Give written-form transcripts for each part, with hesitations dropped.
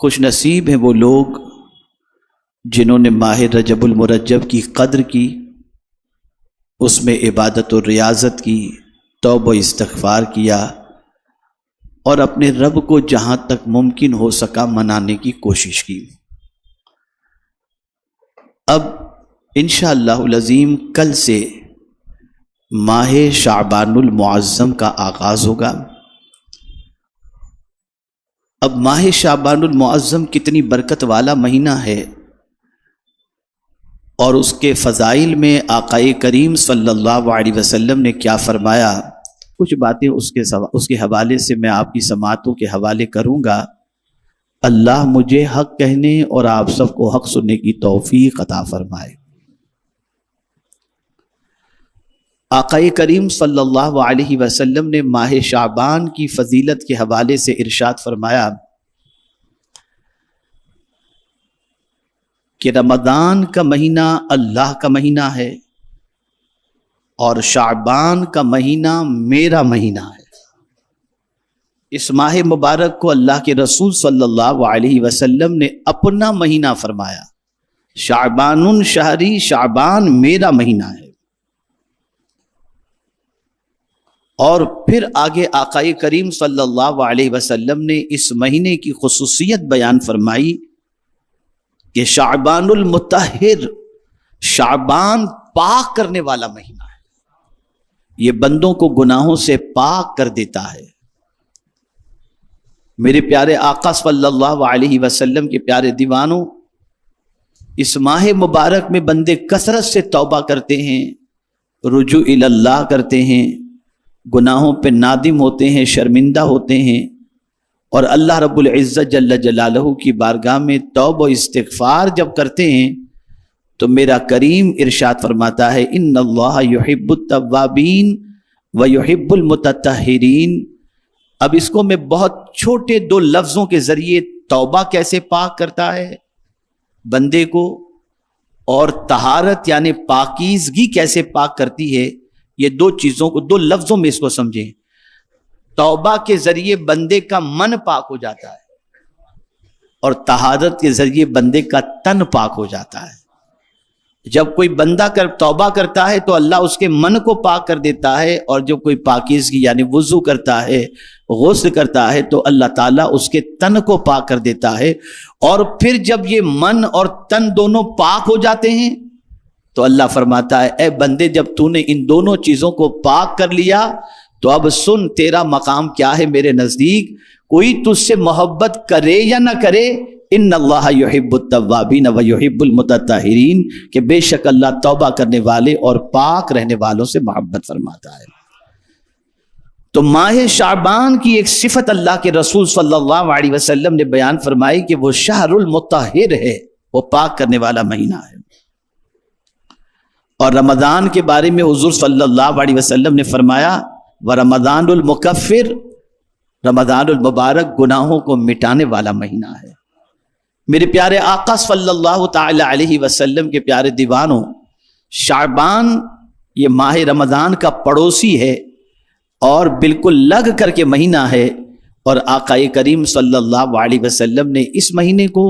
خوش نصیب ہیں وہ لوگ جنہوں نے ماہ رجب المرجب کی قدر کی، اس میں عبادت و ریاضت کی، توبہ و استغفار کیا اور اپنے رب کو جہاں تک ممکن ہو سکا منانے کی کوشش کی۔ اب انشاءاللہ العظیم کل سے ماہ شعبان المعظم کا آغاز ہوگا۔ اب ماہ شعبان المعظم کتنی برکت والا مہینہ ہے، اور اس کے فضائل میں آقا کریم صلی اللہ علیہ وسلم نے کیا فرمایا، کچھ باتیں اس کے حوالے سے میں آپ کی سماعتوں کے حوالے کروں گا۔ اللہ مجھے حق کہنے اور آپ سب کو حق سننے کی توفیق عطا فرمائے۔ آقا کریم صلی اللہ علیہ وسلم نے ماہ شعبان کی فضیلت کے حوالے سے ارشاد فرمایا کہ رمضان کا مہینہ اللہ کا مہینہ ہے اور شعبان کا مہینہ میرا مہینہ ہے۔ اس ماہ مبارک کو اللہ کے رسول صلی اللہ علیہ وسلم نے اپنا مہینہ فرمایا، شعبان شہری، شعبان میرا مہینہ ہے۔ اور پھر آگے آقا کریم صلی اللہ علیہ وسلم نے اس مہینے کی خصوصیت بیان فرمائی کہ شعبان المطہر، شعبان پاک کرنے والا مہینہ ہے، یہ بندوں کو گناہوں سے پاک کر دیتا ہے۔ میرے پیارے آقا صلی اللہ علیہ وسلم کے پیارے دیوانوں، اس ماہ مبارک میں بندے کثرت سے توبہ کرتے ہیں، رجوع الی اللہ کرتے ہیں، گناہوں پہ نادم ہوتے ہیں، شرمندہ ہوتے ہیں، اور اللہ رب العزت جل جلالہ کی بارگاہ میں توبہ و استغفار جب کرتے ہیں تو میرا کریم ارشاد فرماتا ہے ان اللہ یحب التوابین و یحب المتطہرین۔ اب اس کو میں بہت چھوٹے دو لفظوں کے ذریعے توبہ کیسے پاک کرتا ہے بندے کو، اور طہارت یعنی پاکیزگی کیسے پاک کرتی ہے، یہ دو چیزوں کو دو لفظوں میں اس کو سمجھیں۔ توبہ کے ذریعے بندے کا من پاک ہو جاتا ہے اور طہارت کے ذریعے بندے کا تن پاک ہو جاتا ہے۔ جب کوئی بندہ توبہ کرتا ہے تو اللہ اس کے من کو پاک کر دیتا ہے، اور جب کوئی پاکیزگی یعنی وضو کرتا ہے، غسل کرتا ہے، تو اللہ تعالیٰ اس کے تن کو پاک کر دیتا ہے۔ اور پھر جب یہ من اور تن دونوں پاک ہو جاتے ہیں تو اللہ فرماتا ہے اے بندے، جب تو نے ان دونوں چیزوں کو پاک کر لیا تو اب سن تیرا مقام کیا ہے میرے نزدیک، کوئی تجھ سے محبت کرے یا نہ کرے، ان اللہ یحب التوابین و یحب المتطہرین، کہ بے شک اللہ توبہ کرنے والے اور پاک رہنے والوں سے محبت فرماتا ہے۔ تو ماہ شعبان کی ایک صفت اللہ کے رسول صلی اللہ علیہ وسلم نے بیان فرمائی کہ وہ شہر المطہر ہے، وہ پاک کرنے والا مہینہ ہے۔ اور رمضان کے بارے میں حضور صلی اللہ علیہ وسلم نے فرمایا وَرَمَضَانُ الْمُكَفِّرُ، رمضان المبارک گناہوں کو مٹانے والا مہینہ ہے۔ میرے پیارے آقا صلی اللہ تعالی علیہ وسلم کے پیارے دیوانوں، شعبان یہ ماہ رمضان کا پڑوسی ہے اور بالکل لگ کر کے مہینہ ہے، اور آقا کریم صلی اللہ علیہ وسلم نے اس مہینے کو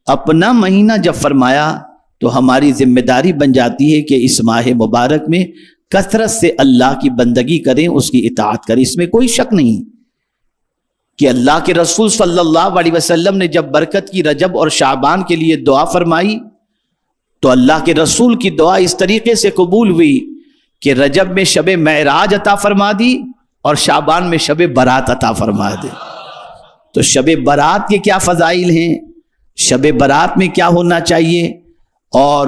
اپنا مہینہ جب فرمایا تو ہماری ذمہ داری بن جاتی ہے کہ اس ماہ مبارک میں کثرت سے اللہ کی بندگی کریں، اس کی اطاعت کریں۔ اس میں کوئی شک نہیں کہ اللہ کے رسول صلی اللہ علیہ وسلم نے جب برکت کی رجب اور شعبان کے لیے دعا فرمائی تو اللہ کے رسول کی دعا اس طریقے سے قبول ہوئی کہ رجب میں شب معراج عطا فرما دی اور شعبان میں شب برات عطا فرما دی۔ تو شب برات کے کیا فضائل ہیں، شب برات میں کیا ہونا چاہیے، اور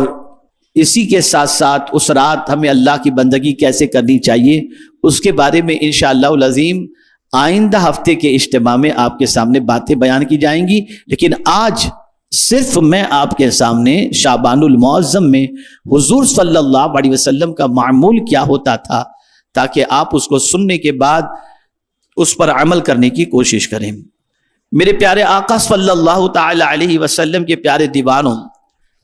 اسی کے ساتھ ساتھ اس رات ہمیں اللہ کی بندگی کیسے کرنی چاہیے، اس کے بارے میں انشاءاللہ العظیم آئندہ ہفتے کے اجتماع میں آپ کے سامنے باتیں بیان کی جائیں گی۔ لیکن آج صرف میں آپ کے سامنے شعبان المعظم میں حضور صلی اللہ علیہ وسلم کا معمول کیا ہوتا تھا، تاکہ آپ اس کو سننے کے بعد اس پر عمل کرنے کی کوشش کریں۔ میرے پیارے آقا صلی اللہ تعالی علیہ وسلم کے پیارے دیوانوں،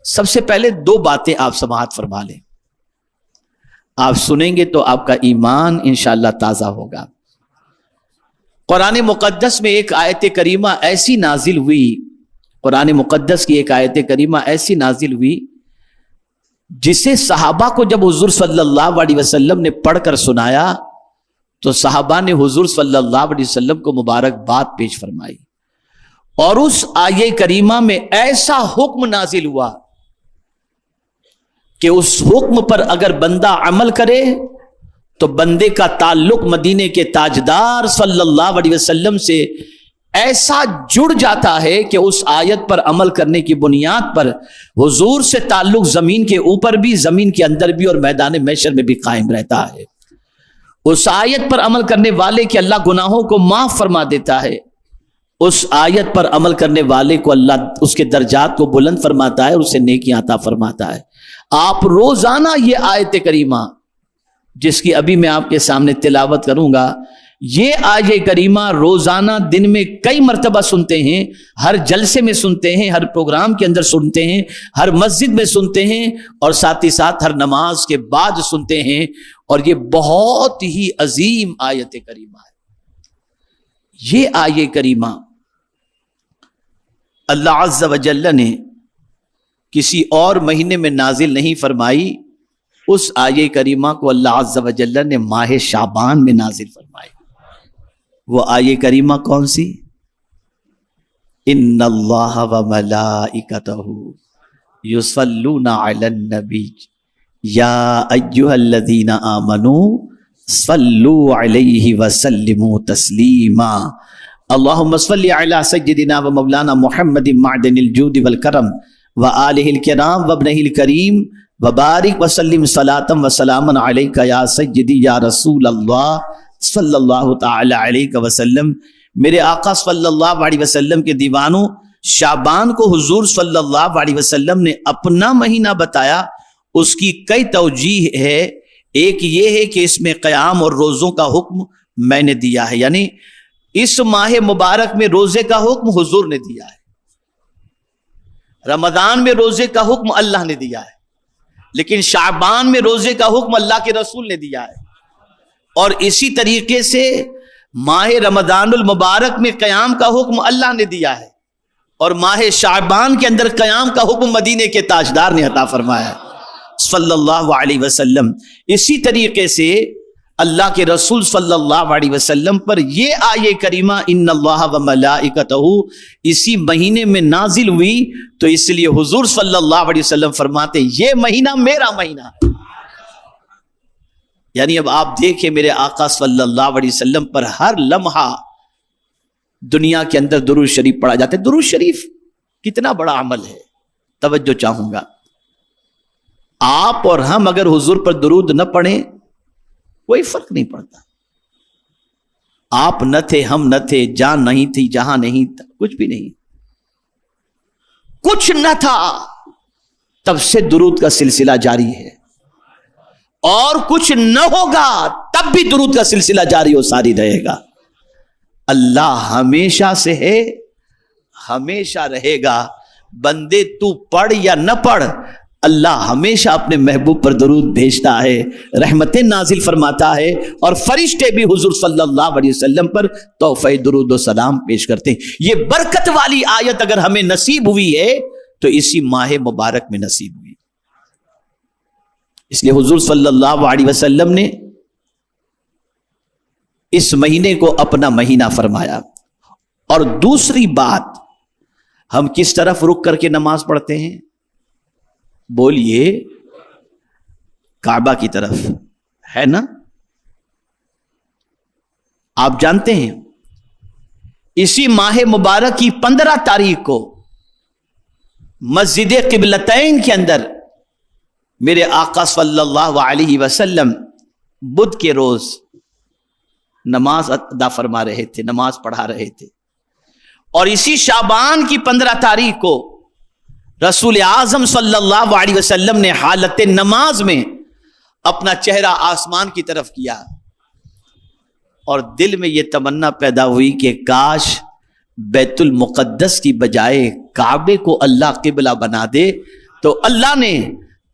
سب سے پہلے دو باتیں آپ سماعت فرما لیں، آپ سنیں گے تو آپ کا ایمان انشاءاللہ تازہ ہوگا۔ قرآن مقدس میں ایک آیت کریمہ ایسی نازل ہوئی قرآن مقدس کی ایک آیت کریمہ ایسی نازل ہوئی جسے صحابہ کو جب حضور صلی اللہ علیہ وسلم نے پڑھ کر سنایا تو صحابہ نے حضور صلی اللہ علیہ وسلم کو مبارکباد پیش فرمائی، اور اس آیے کریمہ میں ایسا حکم نازل ہوا کہ اس حکم پر اگر بندہ عمل کرے تو بندے کا تعلق مدینے کے تاجدار صلی اللہ علیہ وسلم سے ایسا جڑ جاتا ہے کہ اس آیت پر عمل کرنے کی بنیاد پر حضور سے تعلق زمین کے اوپر بھی، زمین کے اندر بھی اور میدان محشر میں بھی قائم رہتا ہے۔ اس آیت پر عمل کرنے والے کے اللہ گناہوں کو معاف فرما دیتا ہے، اس آیت پر عمل کرنے والے کو اللہ اس کے درجات کو بلند فرماتا ہے اور اسے نیکیاں عطا فرماتا ہے۔ آپ روزانہ یہ آیت کریمہ جس کی ابھی میں آپ کے سامنے تلاوت کروں گا، یہ آیت کریمہ روزانہ دن میں کئی مرتبہ سنتے ہیں، ہر جلسے میں سنتے ہیں، ہر پروگرام کے اندر سنتے ہیں، ہر مسجد میں سنتے ہیں، اور ساتھ ہی ساتھ ہر نماز کے بعد سنتے ہیں، اور یہ بہت ہی عظیم آیت کریمہ ہے۔ یہ آیت کریمہ اللہ عز و جل نے کسی اور مہینے میں نازل نہیں فرمائی، اس آیت کریمہ کو اللہ عز و جل نے ماہ شعبان میں نازل فرمائی۔ وہ آیت کریمہ کون سی؟ ان اللہ و ملائکتہ یصلون علی النبی یا ایھا الذین آمنوا صلوا علیہ وسلموا تسلیما اللہم صل علی سیدنا و مولانا محمد معدن الجود والکرم وآلہ الکرام وابنہ الکریم وبارک وسلم صلاۃ وسلام علیک یا سیدی یا رسول اللہ صلی اللہ تعالی علیہ وسلم۔ میرے آقا صلی اللہ علیہ وسلم کے دیوانوں، شعبان کو حضور صلی اللہ علیہ وسلم نے اپنا مہینہ بتایا، اس کی کئی توجیہ ہے۔ ایک یہ ہے کہ اس میں قیام اور روزوں کا حکم میں نے دیا ہے، یعنی اس ماہ مبارک میں روزے کا حکم حضور نے دیا ہے، رمضان میں روزے کا حکم اللہ نے دیا ہے، لیکن شعبان میں روزے کا حکم اللہ کے رسول نے دیا ہے، اور اسی طریقے سے ماہ رمضان المبارک میں قیام کا حکم اللہ نے دیا ہے، اور ماہ شعبان کے اندر قیام کا حکم مدینے کے تاجدار نے عطا فرمایا ہے صلی اللہ علیہ وسلم۔ اسی طریقے سے اللہ کے رسول صلی اللہ علیہ وسلم پر یہ آیت کریمہ ان اللہ و ملائکتہ اسی مہینے میں نازل ہوئی، تو اس لیے حضور صلی اللہ علیہ وسلم فرماتے یہ مہینہ میرا مہینہ ہے۔ یعنی اب آپ دیکھیں میرے آقا صلی اللہ علیہ وسلم پر ہر لمحہ دنیا کے اندر درود شریف پڑھا جاتا ہے۔ درود شریف کتنا بڑا عمل ہے، توجہ چاہوں گا۔ آپ اور ہم اگر حضور پر درود نہ پڑھیں کوئی فرق نہیں پڑتا، آپ نہ تھے، ہم نہ تھے، جان نہیں تھی، جہاں نہیں تھا، کچھ بھی نہیں، کچھ نہ تھا، تب سے درود کا سلسلہ جاری ہے، اور کچھ نہ ہوگا تب بھی درود کا سلسلہ جاری و ساری رہے گا۔ اللہ ہمیشہ سے ہے، ہمیشہ رہے گا، بندے تو پڑھ یا نہ پڑھ، اللہ ہمیشہ اپنے محبوب پر درود بھیجتا ہے، رحمتیں نازل فرماتا ہے، اور فرشتے بھی حضور صلی اللہ علیہ وسلم پر تحفہ درود و سلام پیش کرتے ہیں۔ یہ برکت والی آیت اگر ہمیں نصیب ہوئی ہے تو اسی ماہ مبارک میں نصیب ہوئی، اس لیے حضور صلی اللہ علیہ وسلم نے اس مہینے کو اپنا مہینہ فرمایا۔ اور دوسری بات، ہم کس طرف رخ کر کے نماز پڑھتے ہیں؟ بولیے، کعبہ کی طرف، ہے نا؟ آپ جانتے ہیں اسی ماہ مبارک کی 15 تاریخ کو مسجد قبلتین کے اندر میرے آقا صلی اللہ علیہ وسلم بدھ کے روز نماز ادا فرما رہے تھے، نماز پڑھا رہے تھے، اور اسی شعبان کی 15 تاریخ کو رسول اعظم صلی اللہ علیہ وسلم نے حالت نماز میں اپنا چہرہ آسمان کی طرف کیا، اور دل میں یہ تمنا پیدا ہوئی کہ کاش بیت المقدس کی بجائے کعبے کو اللہ قبلہ بنا دے، تو اللہ نے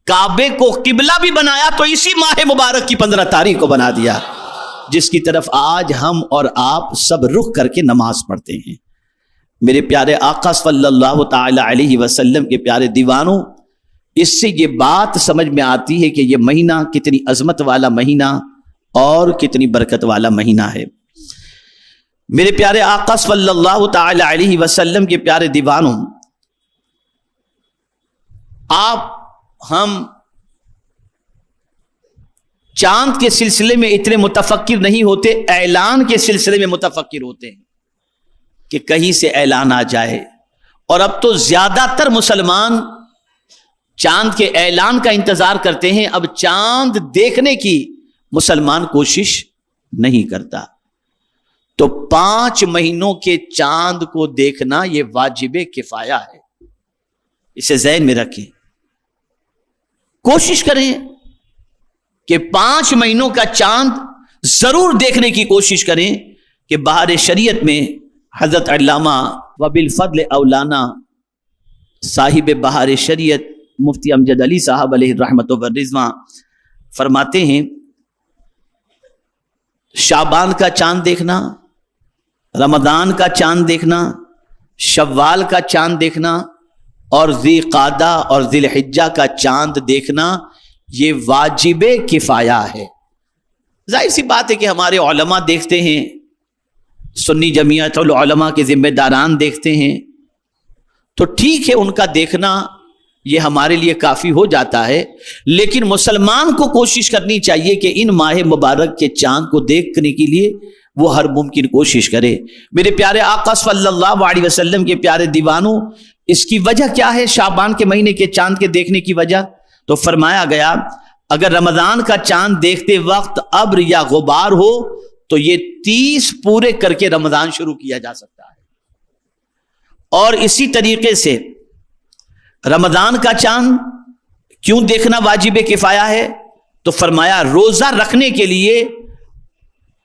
کعبے کو قبلہ بھی بنایا، تو اسی ماہ مبارک کی 15 تاریخ کو بنا دیا، جس کی طرف آج ہم اور آپ سب رخ کر کے نماز پڑھتے ہیں۔ میرے پیارے آقا صلی اللہ تعالی علیہ وسلم کے پیارے دیوانوں، اس سے یہ بات سمجھ میں آتی ہے کہ یہ مہینہ کتنی عظمت والا مہینہ اور کتنی برکت والا مہینہ ہے۔ میرے پیارے آقا صلی اللہ تعالی علیہ وسلم کے پیارے دیوانوں، آپ ہم چاند کے سلسلے میں اتنے متفکر نہیں ہوتے، اعلان کے سلسلے میں متفکر ہوتے ہیں کہ کہیں سے اعلان آ جائے۔ اور اب تو زیادہ تر مسلمان چاند کے اعلان کا انتظار کرتے ہیں، اب چاند دیکھنے کی مسلمان کوشش نہیں کرتا۔ تو 5 مہینوں کے چاند کو دیکھنا یہ واجب کفایہ ہے، اسے ذہن میں رکھیں۔ کوشش کریں کہ 5 مہینوں کا چاند ضرور دیکھنے کی کوشش کریں کہ بہار شریعت میں حضرت علامہ وبالفضل اولانا صاحب بہار شریعت مفتی امجد علی صاحب علیہ الرحمۃ والرضوان فرماتے ہیں، شعبان کا چاند دیکھنا، رمضان کا چاند دیکھنا، شوال کا چاند دیکھنا اور ذی قعدہ اور ذی الحجہ کا چاند دیکھنا یہ واجب کفایہ ہے۔ ظاہر سی بات ہے کہ ہمارے علماء دیکھتے ہیں، سنی جمعیت العلماء کے ذمہ داران دیکھتے ہیں، تو ٹھیک ہے، ان کا دیکھنا یہ ہمارے لیے کافی ہو جاتا ہے، لیکن مسلمان کو کوشش کرنی چاہیے کہ ان ماہ مبارک کے چاند کو دیکھنے کے لیے وہ ہر ممکن کوشش کرے۔ میرے پیارے آقا صلی اللہ علیہ وسلم کے پیارے دیوانوں، اس کی وجہ کیا ہے شعبان کے مہینے کے چاند کے دیکھنے کی وجہ؟ تو فرمایا گیا اگر رمضان کا چاند دیکھتے وقت ابر یا غبار ہو تو یہ 30 پورے کر کے رمضان شروع کیا جا سکتا ہے۔ اور اسی طریقے سے رمضان کا چاند کیوں دیکھنا واجب کفایہ ہے؟ تو فرمایا روزہ رکھنے کے لیے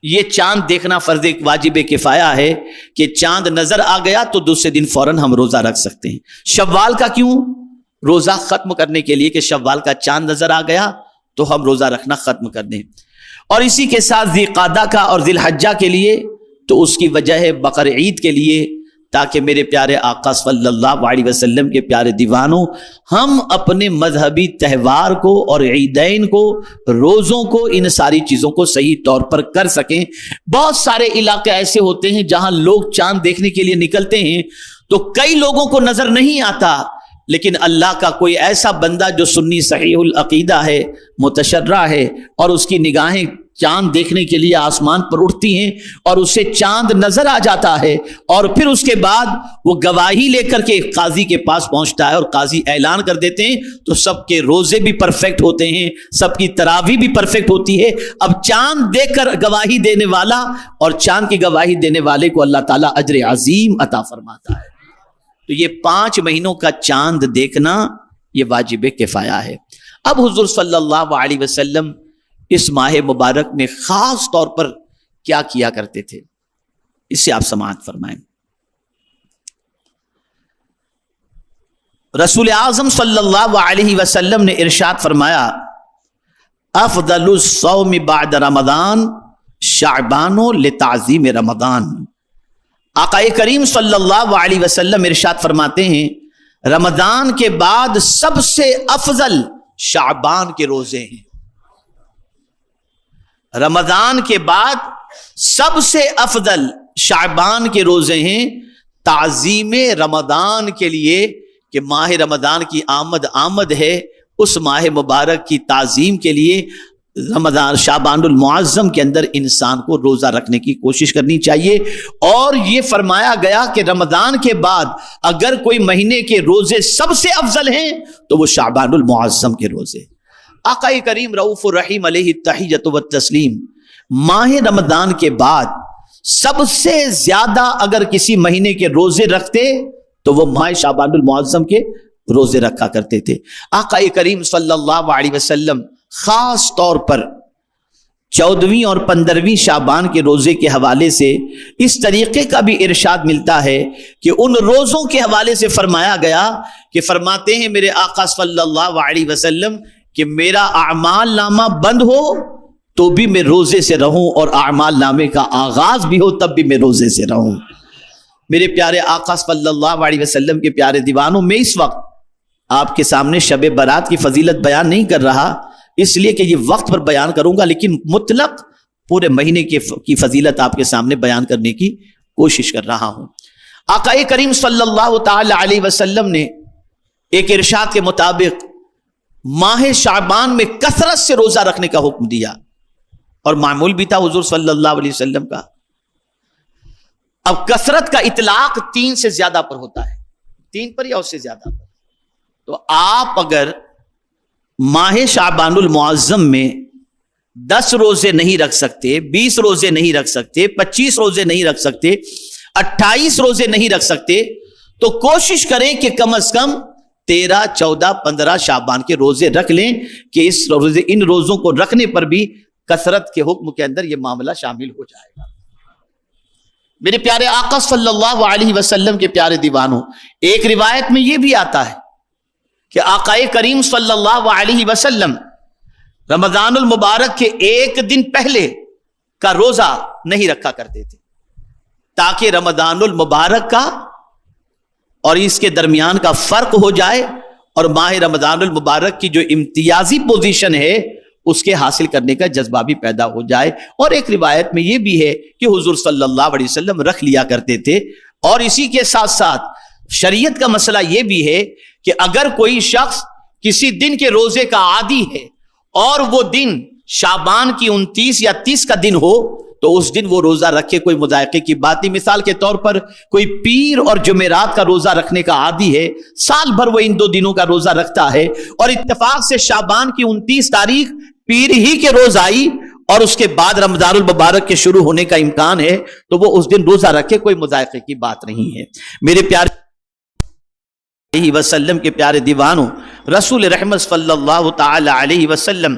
یہ چاند دیکھنا فرض واجب کفایہ ہے کہ چاند نظر آ گیا تو دوسرے دن فوراً ہم روزہ رکھ سکتے ہیں۔ شوال کا کیوں؟ روزہ ختم کرنے کے لیے کہ شوال کا چاند نظر آ گیا تو ہم روزہ رکھنا ختم کر دیں۔ اور اسی کے ساتھ ذی قعدہ کا اور ذی الحجہ کے لیے تو اس کی وجہ ہے بقر عید کے لیے، تاکہ میرے پیارے آقا صلی اللہ علیہ وسلم کے پیارے دیوانوں ہم اپنے مذہبی تہوار کو اور عیدین کو، روزوں کو، ان ساری چیزوں کو صحیح طور پر کر سکیں۔ بہت سارے علاقے ایسے ہوتے ہیں جہاں لوگ چاند دیکھنے کے لیے نکلتے ہیں تو کئی لوگوں کو نظر نہیں آتا، لیکن اللہ کا کوئی ایسا بندہ جو سنی صحیح العقیدہ ہے، متشرع ہے، اور اس کی نگاہیں چاند دیکھنے کے لیے آسمان پر اٹھتی ہیں اور اسے چاند نظر آ جاتا ہے، اور پھر اس کے بعد وہ گواہی لے کر کے قاضی کے پاس پہنچتا ہے اور قاضی اعلان کر دیتے ہیں، تو سب کے روزے بھی پرفیکٹ ہوتے ہیں، سب کی تراویح بھی پرفیکٹ ہوتی ہے۔ اب چاند دیکھ کر گواہی دینے والا اور چاند کی گواہی دینے والے کو اللہ تعالیٰ اجر عظیم عطا فرماتا ہے۔ تو یہ 5 مہینوں کا چاند دیکھنا یہ واجب کفایہ ہے۔ اب حضور صلی اللہ علیہ وسلم اس ماہ مبارک میں خاص طور پر کیا کیا کرتے تھے، اس سے آپ سماعت فرمائیں۔ رسول اعظم صلی اللہ علیہ وسلم نے ارشاد فرمایا افضل الصوم بعد رمضان شعبان لتعظیم رمضان۔ آقا کریم صلی اللہ علیہ وسلم ارشاد فرماتے ہیں رمضان کے بعد سب سے افضل شعبان کے روزے ہیں۔ رمضان کے بعد سب سے افضل شعبان کے روزے ہیں، تعظیم رمضان کے لیے کہ ماہ رمضان کی آمد ہے، اس ماہ مبارک کی تعظیم کے لیے رمضان شعبان المعظم کے اندر انسان کو روزہ رکھنے کی کوشش کرنی چاہیے۔ اور یہ فرمایا گیا کہ رمضان کے بعد اگر کوئی مہینے کے روزے سب سے افضل ہیں تو وہ شعبان المعظم کے روزے۔ آقا کریم رؤوف الرحیم علیہ التحیۃ والتسلیم ماہ رمضان کے بعد سب سے زیادہ اگر کسی مہینے کے روزے رکھتے تو وہ ماہ شعبان المعظم کے روزے رکھا کرتے تھے۔ آقا کریم صلی اللہ علیہ وسلم خاص طور پر 14ویں اور 15ویں شعبان کے روزے کے حوالے سے اس طریقے کا بھی ارشاد ملتا ہے کہ ان روزوں کے حوالے سے فرمایا گیا کہ فرماتے ہیں میرے آقا صلی اللہ علیہ وسلم کہ میرا اعمال نامہ بند ہو تو بھی میں روزے سے رہوں اور اعمال نامے کا آغاز بھی ہو تب بھی میں روزے سے رہوں۔ میرے پیارے آقا صلی اللہ علیہ وسلم کے پیارے دیوانوں، میں اس وقت آپ کے سامنے شب برات کی فضیلت بیان نہیں کر رہا اس لیے کہ یہ وقت پر بیان کروں گا، لیکن مطلق پورے مہینے کی فضیلت آپ کے سامنے بیان کرنے کی کوشش کر رہا ہوں۔ آقا کریم صلی اللہ تعالی علیہ وسلم نے ایک ارشاد کے مطابق ماہ شعبان میں کثرت سے روزہ رکھنے کا حکم دیا، اور معمول بھی تھا حضور صلی اللہ علیہ وسلم کا۔ اب کثرت کا اطلاق 3 سے زیادہ پر ہوتا ہے، 3 پر یا اس سے زیادہ پر۔ تو آپ اگر ماہ شعبان المعظم میں 10 روزے نہیں رکھ سکتے، 20 روزے نہیں رکھ سکتے، 25 روزے نہیں رکھ سکتے، 28 روزے نہیں رکھ سکتے، تو کوشش کریں کہ کم از کم 13، 14، 15 شعبان کے روزے رکھ لیں کہ ان روزوں کو رکھنے پر بھی کثرت کے حکم کے اندر یہ معاملہ شامل ہو جائے گا۔ میرے پیارے آقا صلی اللہ علیہ وسلم کے پیارے دیوانوں، ایک روایت میں یہ بھی آتا ہے کہ آقا کریم صلی اللہ علیہ وسلم رمضان المبارک کے ایک دن پہلے کا روزہ نہیں رکھا کرتے تھے، تاکہ رمضان المبارک کا اور اس کے درمیان کا فرق ہو جائے اور ماہ رمضان المبارک کی جو امتیازی پوزیشن ہے اس کے حاصل کرنے کا جذبہ بھی پیدا ہو جائے۔ اور ایک روایت میں یہ بھی ہے کہ حضور صلی اللہ علیہ وسلم رکھ لیا کرتے تھے۔ اور اسی کے ساتھ ساتھ شریعت کا مسئلہ یہ بھی ہے کہ اگر کوئی شخص کسی دن کے روزے کا عادی ہے اور وہ دن شعبان کی 29 یا 30 کا دن ہو تو اس دن وہ روزہ رکھے، کوئی مذائقے کی بات نہیں۔ مثال کے طور پر کوئی پیر اور جمعرات کا روزہ رکھنے کا عادی ہے، سال بھر وہ ان 2 دنوں کا روزہ رکھتا ہے، اور اتفاق سے شعبان کی 29 تاریخ پیر ہی کے روز آئی اور اس کے بعد رمضان المبارک کے شروع ہونے کا امکان ہے، تو وہ اس دن روزہ رکھے، کوئی مذائقے کی بات نہیں ہے۔ میرے پیارے وسلم کے پیارے دیوانوں، رسول رحمت صلی اللہ تعالی علیہ وسلم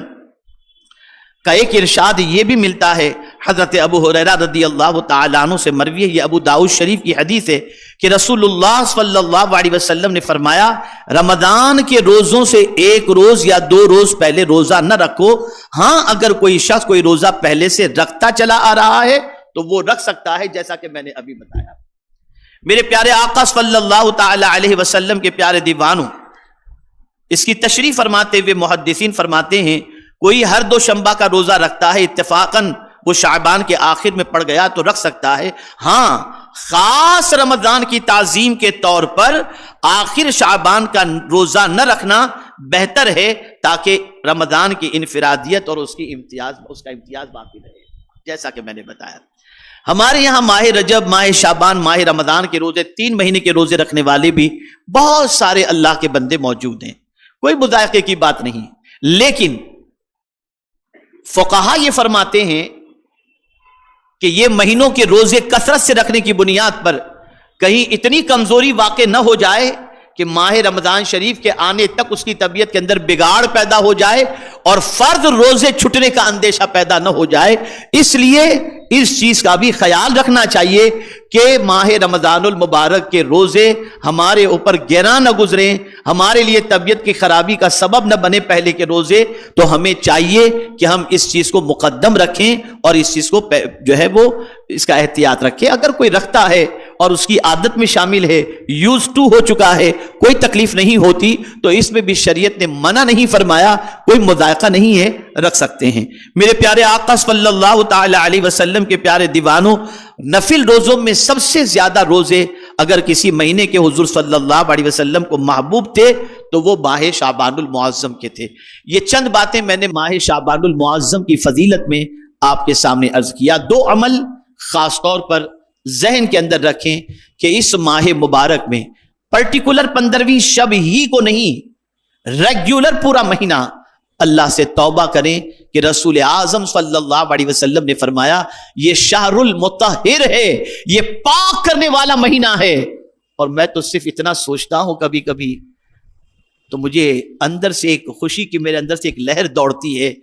کا ایک ارشاد یہ بھی ملتا ہے، حضرت ابو ہریرہ رضی اللہ تعالی عنہ سے مروی ہے، یہ ابو داؤد شریف کی حدیث ہے کہ رسول اللہ صلی اللہ علیہ وسلم نے فرمایا، رمضان کے روزوں سے 1 روز یا 2 روز پہلے روزہ نہ رکھو، ہاں اگر کوئی شخص کوئی روزہ پہلے سے رکھتا چلا آ رہا ہے تو وہ رکھ سکتا ہے، جیسا کہ میں نے ابھی بتایا۔ میرے پیارے آقا صلی اللہ تعالی علیہ وسلم کے پیارے دیوانوں، اس کی تشریح فرماتے ہوئے محدثین فرماتے ہیں کوئی ہر 2 شنبہ کا روزہ رکھتا ہے، اتفاقاً وہ شعبان کے آخر میں پڑ گیا تو رکھ سکتا ہے، ہاں خاص رمضان کی تعظیم کے طور پر آخر شعبان کا روزہ نہ رکھنا بہتر ہے، تاکہ رمضان کی انفرادیت اور اس کا امتیاز باقی رہے، جیسا کہ میں نے بتایا۔ ہمارے یہاں ماہ رجب، ماہ شعبان، ماہ رمضان کے روزے، 3 مہینے کے روزے رکھنے والے بھی بہت سارے اللہ کے بندے موجود ہیں، کوئی مذائقے کی بات نہیں، لیکن فقہا یہ فرماتے ہیں کہ یہ مہینوں کے روزے کثرت سے رکھنے کی بنیاد پر کہیں اتنی کمزوری واقع نہ ہو جائے کہ ماہ رمضان شریف کے آنے تک اس کی طبیعت کے اندر بگاڑ پیدا ہو جائے اور فرض روزے چھٹنے کا اندیشہ پیدا نہ ہو جائے، اس لیے اس چیز کا بھی خیال رکھنا چاہیے کہ ماہ رمضان المبارک کے روزے ہمارے اوپر گراں نہ گزریں، ہمارے لیے طبیعت کی خرابی کا سبب نہ بنے پہلے کے روزے، تو ہمیں چاہیے کہ ہم اس چیز کو مقدم رکھیں اور اس چیز کو جو ہے وہ اس کا احتیاط رکھیں۔ اگر کوئی رکھتا ہے اور اس کی عادت میں شامل ہے، یوز ٹو ہو چکا ہے، کوئی تکلیف نہیں ہوتی، تو اس میں بھی شریعت نے منع نہیں فرمایا، کوئی مذائقہ نہیں ہے، رکھ سکتے ہیں۔ میرے پیارے آقا صلی اللہ تعالی علیہ وسلم کے پیارے دیوانوں، نفل روزوں میں سب سے زیادہ روزے اگر کسی مہینے کے حضور صلی اللہ علیہ وسلم کو محبوب تھے تو وہ ماہ شعبان المعظم کے تھے۔ یہ چند باتیں میں نے ماہ شعبان المعظم کی فضیلت میں آپ کے سامنے عرض کیا۔ 2 عمل خاص طور پر ذہن کے اندر رکھیں کہ اس ماہ مبارک میں پرٹیکولر 15ویں شب ہی کو نہیں، ریگولر پورا مہینہ اللہ سے توبہ کریں کہ رسول اعظم صلی اللہ علیہ وسلم نے فرمایا یہ شہر المطہر ہے، یہ پاک کرنے والا مہینہ ہے۔ اور میں تو صرف اتنا سوچتا ہوں کبھی کبھی تو مجھے اندر سے ایک خوشی کی میرے اندر سے ایک لہر دوڑتی ہے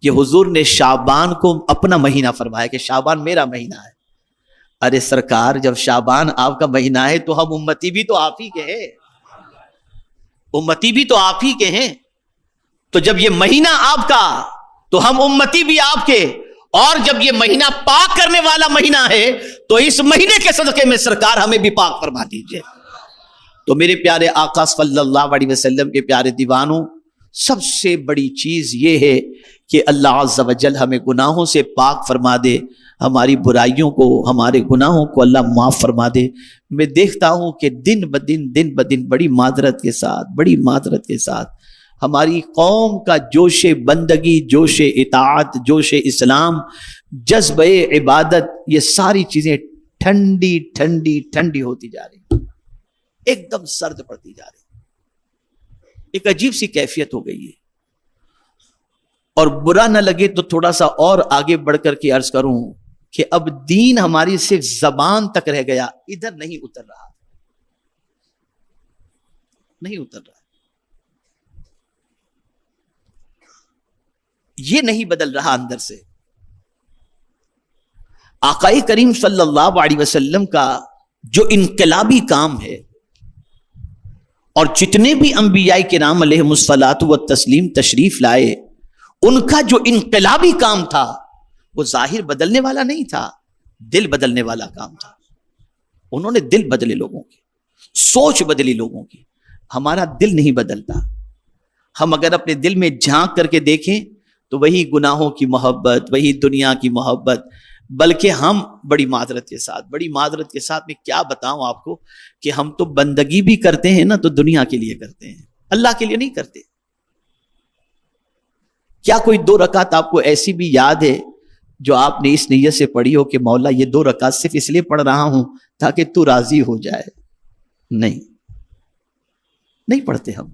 کہ حضور نے شعبان کو اپنا مہینہ فرمایا کہ شعبان میرا مہینہ ہے۔ ارے سرکار، جب شعبان آپ کا مہینہ ہے تو ہم امتی بھی تو آپ ہی کے ہیں، امتی بھی تو آپ ہی کے ہیں، تو جب یہ مہینہ آپ کا تو ہم امتی بھی آپ کے، اور جب یہ مہینہ پاک کرنے والا مہینہ ہے تو اس مہینے کے صدقے میں سرکار ہمیں بھی پاک فرما دیجئے۔ تو میرے پیارے آقا صلی اللہ علیہ وسلم کے پیارے دیوانوں، سب سے بڑی چیز یہ ہے کہ اللہ عز و جل ہمیں گناہوں سے پاک فرما دے، ہماری برائیوں کو، ہمارے گناہوں کو اللہ معاف فرما دے۔ میں دیکھتا ہوں کہ دن بدن بڑی معذرت کے ساتھ ہماری قوم کا جوش بندگی، جوش اطاعت، جوش اسلام، جذبہ عبادت، یہ ساری چیزیں ٹھنڈی ہوتی جا رہی ہیں، ایک دم سرد پڑتی جا رہی ہے، ایک عجیب سی کیفیت ہو گئی ہے۔ اور برا نہ لگے تو تھوڑا سا اور آگے بڑھ کر کے عرض کروں کہ اب دین ہماری صرف زبان تک رہ گیا، ادھر نہیں اتر رہا۔ یہ نہیں بدل رہا اندر سے۔ آقا کریم صلی اللہ علیہ وسلم کا جو انقلابی کام ہے، اور جتنے بھی انبیاء کرام علیہم الصلاۃ والتسلیم تشریف لائے، ان کا جو انقلابی کام تھا وہ ظاہر بدلنے والا نہیں تھا، دل بدلنے والا کام تھا۔ انہوں نے دل بدلے لوگوں کی، سوچ بدلی لوگوں کی۔ ہمارا دل نہیں بدلتا۔ ہم اگر اپنے دل میں جھانک کر کے دیکھیں تو وہی گناہوں کی محبت، وہی دنیا کی محبت، بلکہ ہم بڑی معذرت کے ساتھ میں کیا بتاؤں آپ کو کہ ہم تو بندگی بھی کرتے ہیں نا تو دنیا کے لیے کرتے ہیں، اللہ کے لیے نہیں کرتے۔ کیا کوئی 2 رکعت آپ کو ایسی بھی یاد ہے جو آپ نے اس نیت سے پڑھی ہو کہ مولا یہ 2 رکعت صرف اس لیے پڑھ رہا ہوں تاکہ تو راضی ہو جائے؟ نہیں پڑھتے ہم۔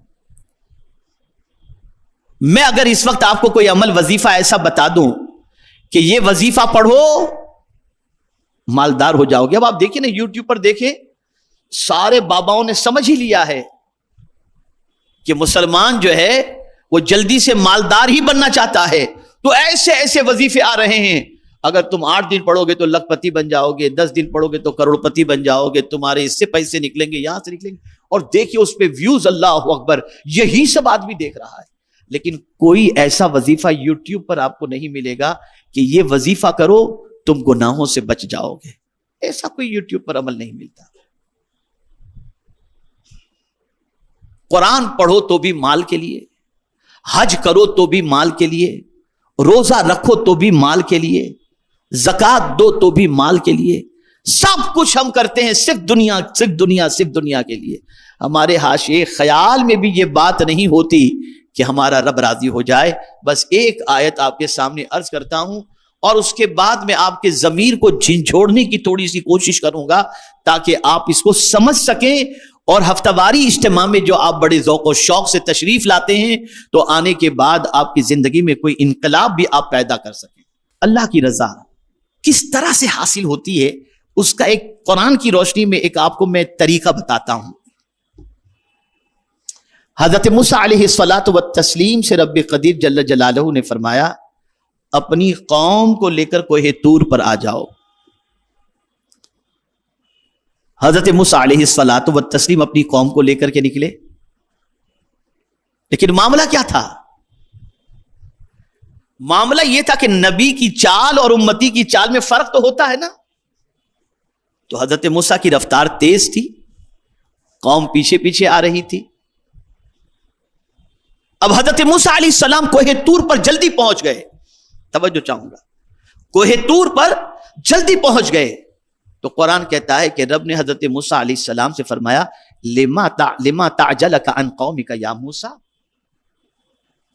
میں اگر اس وقت آپ کو کوئی عمل وظیفہ ایسا بتا دوں کہ یہ وظیفہ پڑھو مالدار ہو جاؤ گے، اب آپ دیکھیں نا یوٹیوب پر دیکھیں، سارے باباؤں نے سمجھ ہی لیا ہے کہ مسلمان جو ہے وہ جلدی سے مالدار ہی بننا چاہتا ہے، تو ایسے وظیفے آ رہے ہیں، اگر تم 8 دن پڑھو گے تو لکھ پتی بن جاؤ گے، 10 دن پڑھو گے تو کروڑ پتی بن جاؤ گے، تمہارے اس سے پیسے نکلیں گے، یہاں سے نکلیں گے، اور دیکھیے اس پہ ویوز، اللہ اکبر، یہی سب آدمی دیکھ رہا ہے۔ لیکن کوئی ایسا وظیفہ یوٹیوب پر آپ کو نہیں ملے گا کہ یہ وظیفہ کرو تم گناہوں سے بچ جاؤ گے، ایسا کوئی یوٹیوب پر عمل نہیں ملتا۔ قرآن پڑھو تو بھی مال کے لیے، حج کرو تو بھی مال کے لیے، روزہ رکھو تو بھی مال کے لیے، زکوٰۃ دو تو بھی مال کے لیے، سب کچھ ہم کرتے ہیں صرف دنیا کے لیے۔ ہمارے حاشیے خیال میں بھی یہ بات نہیں ہوتی کہ ہمارا رب راضی ہو جائے۔ بس ایک آیت آپ کے سامنے عرض کرتا ہوں اور اس کے بعد میں آپ کے ضمیر کو جھنجھوڑنے کی تھوڑی سی کوشش کروں گا تاکہ آپ اس کو سمجھ سکیں، اور ہفتہ واری اجتماع میں جو آپ بڑے ذوق و شوق سے تشریف لاتے ہیں تو آنے کے بعد آپ کی زندگی میں کوئی انقلاب بھی آپ پیدا کر سکیں۔ اللہ کی رضا کس طرح سے حاصل ہوتی ہے اس کا ایک قرآن کی روشنی میں ایک آپ کو میں طریقہ بتاتا ہوں۔ حضرت موسیٰ علیہ الصلاۃ والتسلیم سے رب قدیر جل جلالہ نے فرمایا اپنی قوم کو لے کر کوہ طور پر آ جاؤ۔ حضرت موسیٰ علیہ الصلاۃ والتسلیم اپنی قوم کو لے کر کے نکلے، لیکن معاملہ کیا تھا؟ معاملہ یہ تھا کہ نبی کی چال اور امتی کی چال میں فرق تو ہوتا ہے نا۔ تو حضرت موسیٰ کی رفتار تیز تھی، قوم پیچھے پیچھے آ رہی تھی۔ اب حضرت موسیٰ علیہ السلام کوہ طور پر جلدی پہنچ گئے، توجہ چاہوں گا، کوہ طور پر جلدی پہنچ گئے تو قرآن کہتا ہے کہ رب نے حضرت موسیٰ علیہ السلام سے فرمایا لما تعجلک عن قومک یا موسیٰ،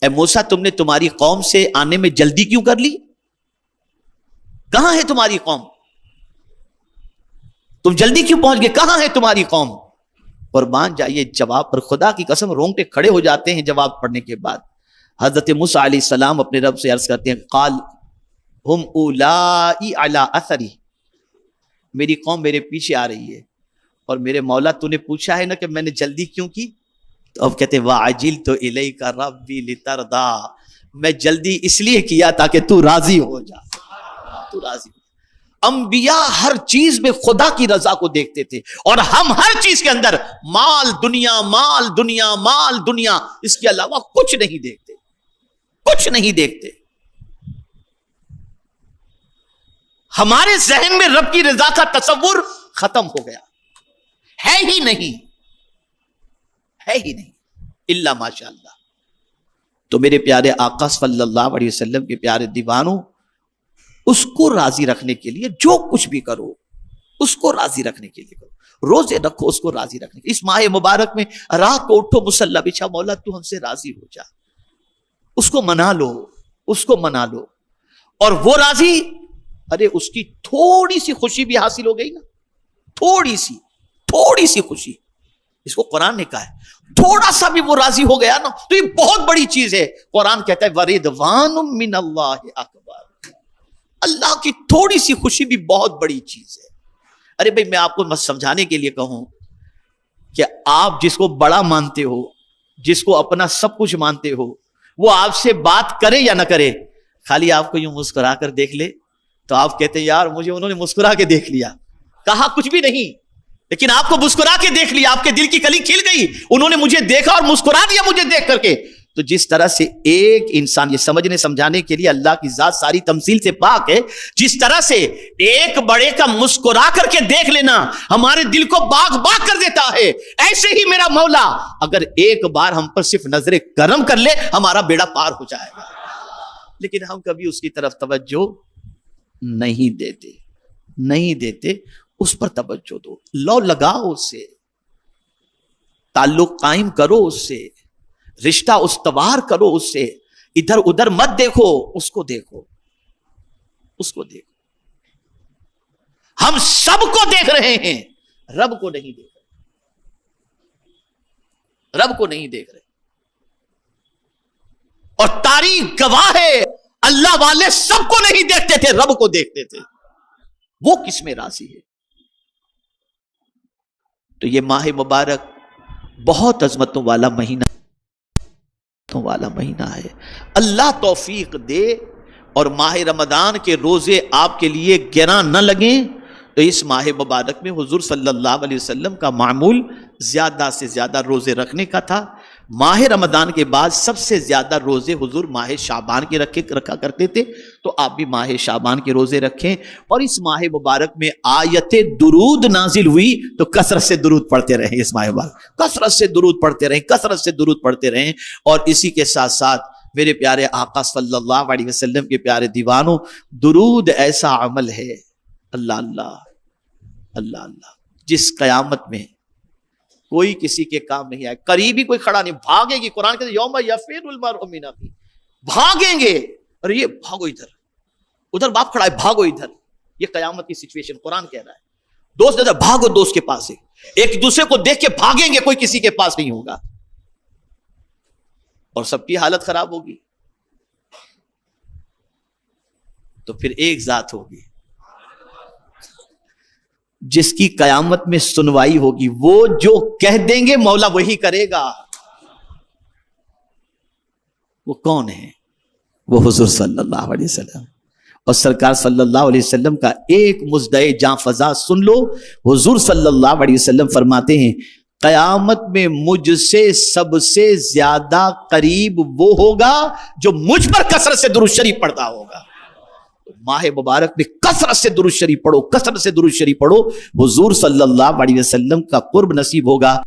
اے موسیٰ تم نے تمہاری قوم سے آنے میں جلدی کیوں کر لی؟ کہاں ہے تمہاری قوم؟ تم جلدی کیوں پہنچ گئے؟ کہاں ہے تمہاری قوم؟ قربان جائیے جواب پر خدا کی قسم رونگٹے کھڑے ہو جاتے ہیں جواب پڑھنے کے بعد۔ حضرت موسیٰ علیہ السلام اپنے رب سے عرض کرتے ہیں قال ہم اولائی علی اثری، میری قوم میرے پیچھے آ رہی ہے، اور میرے مولا تو نے پوچھا ہے نا کہ میں نے جلدی کیوں کی؟ تو اب کہتے وَعَجِلْتُ إِلَيْكَ رَبِّي لِتَرْضَىٰ، میں جلدی اس لیے کیا تاکہ تو راضی ہو جا، تو راضی ہو۔ انبیاء ہر چیز میں خدا کی رضا کو دیکھتے تھے، اور ہم ہر چیز کے اندر مال دنیا مال دنیا مال دنیا، اس کے علاوہ کچھ نہیں دیکھتے، کچھ نہیں دیکھتے۔ ہمارے ذہن میں رب کی رضا کا تصور ختم ہو گیا، ہے ہی نہیں الا ماشاء اللہ۔ تو میرے پیارے آقا صلی اللہ علیہ وسلم کے پیارے دیوانوں، اس کو راضی رکھنے کے لیے جو کچھ بھی کرو، اس کو راضی رکھنے کے لیے کرو، روزے رکھو اس کو راضی رکھنے کے لیے۔ اس ماہ مبارک میں رات کو اٹھو، مصلی بچھا، مولا تو ہم سے راضی ہو جا، اس کو منا لو، اس کو منا لو، اور وہ راضی، ارے اس کی تھوڑی سی خوشی بھی حاصل ہو گئی نا، تھوڑی سی خوشی، اس کو قرآن نے کہا ہے، تھوڑا سا بھی وہ راضی ہو گیا نا تو یہ بہت بڑی چیز ہے۔ قرآن کہتا ہے وَرِضْوَانٌ مِّنَ اللَّهِ أَكْبَرُ، اللہ کی تھوڑی سی خوشی بھی بہت بڑی چیز ہے۔ ارے بھائی میں آپ کو سمجھانے کے لیے کہوں کہ آپ جس کو بڑا مانتے ہو، جس کو اپنا سب کچھ مانتے ہو، وہ آپ سے بات کرے یا نہ کرے، خالی آپ کو یوں مسکرا کر دیکھ لے تو آپ کہتے ہیں یار مجھے انہوں نے مسکرا کے دیکھ لیا، کہا کچھ بھی نہیں، لیکن آپ کو مسکرا کے دیکھ لیا، آپ کے دل کی کلی کھل گئی، انہوں نے مجھے دیکھا اور مسکرا دیا مجھے دیکھ کر کے۔ تو جس طرح سے ایک انسان، یہ سمجھنے سمجھانے کے لیے اللہ کی ذات ساری تمثیل سے پاک ہے، جس طرح سے ایک بڑے کا مسکرا کر کے دیکھ لینا ہمارے دل کو باغ باغ کر دیتا ہے، ایسے ہی میرا مولا اگر ایک بار ہم پر صرف نظر کرم کر لے ہمارا بیڑا پار ہو جائے گا، لیکن ہم کبھی اس کی طرف توجہ نہیں دیتے، اس پر توجہ دو، لو لگاؤ اس سے، تعلق قائم کرو اس سے، رشتہ استوار کرو اس سے، ادھر ادھر مت دیکھو، اس کو دیکھو۔ ہم سب کو دیکھ رہے ہیں، رب کو نہیں دیکھ رہے، اور تاریخ گواہ ہے اللہ والے سب کو نہیں دیکھتے تھے، رب کو دیکھتے تھے، وہ کس میں راضی ہے۔ تو یہ ماہ مبارک بہت عظمتوں والا مہینہ ہے، اللہ توفیق دے اور ماہ رمضان کے روزے آپ کے لیے گراں نہ لگیں تو اس ماہ مبارک میں حضور صلی اللہ علیہ وسلم کا معمول زیادہ سے زیادہ روزے رکھنے کا تھا۔ ماہ رمضان کے بعد سب سے زیادہ روزے حضور ماہ شعبان کے رکھا کرتے تھے، تو آپ بھی ماہ شعبان کے روزے رکھیں، اور اس ماہ مبارک میں آیت درود نازل ہوئی تو کثرت سے درود پڑھتے رہیں، اس ماہ مبارک کثرت سے درود پڑھتے رہیں، اور اسی کے ساتھ ساتھ میرے پیارے آقا صلی اللہ علیہ وسلم کے پیارے دیوانوں، درود ایسا عمل ہے، اللہ جس قیامت میں کوئی کسی کے کام نہیں آئے، قریب ہی کوئی کھڑا نہیں، بھاگے گی، قرآن کہتے ہیں یوم یفر المرء من اخیہ، بھاگیں گے، اور یہ بھاگو ادھر باپ کھڑا ہے، بھاگو ادھر، یہ قیامت کی سچویشن قرآن کہہ رہا ہے۔ دوست ادھر بھاگو دوست کے پاس ہے، ایک دوسرے کو دیکھ کے بھاگیں گے، کوئی کسی کے پاس نہیں ہوگا، اور سب کی حالت خراب ہوگی، تو پھر ایک ذات ہوگی جس کی قیامت میں سنوائی ہوگی، وہ جو کہہ دیں گے مولا وہی کرے گا۔ وہ کون ہے؟ وہ حضور صلی اللہ علیہ وسلم، اور سرکار صلی اللہ علیہ وسلم کا ایک مزدے جاں فضا سن لو، حضور صلی اللہ علیہ وسلم فرماتے ہیں قیامت میں مجھ سے سب سے زیادہ قریب وہ ہوگا جو مجھ پر کثرت سے درود شریف پڑھتا ہوگا۔ ماہ مبارک میں کثرت سے درود شریف پڑھو، حضور صلی اللہ علیہ وسلم کا قرب نصیب ہوگا۔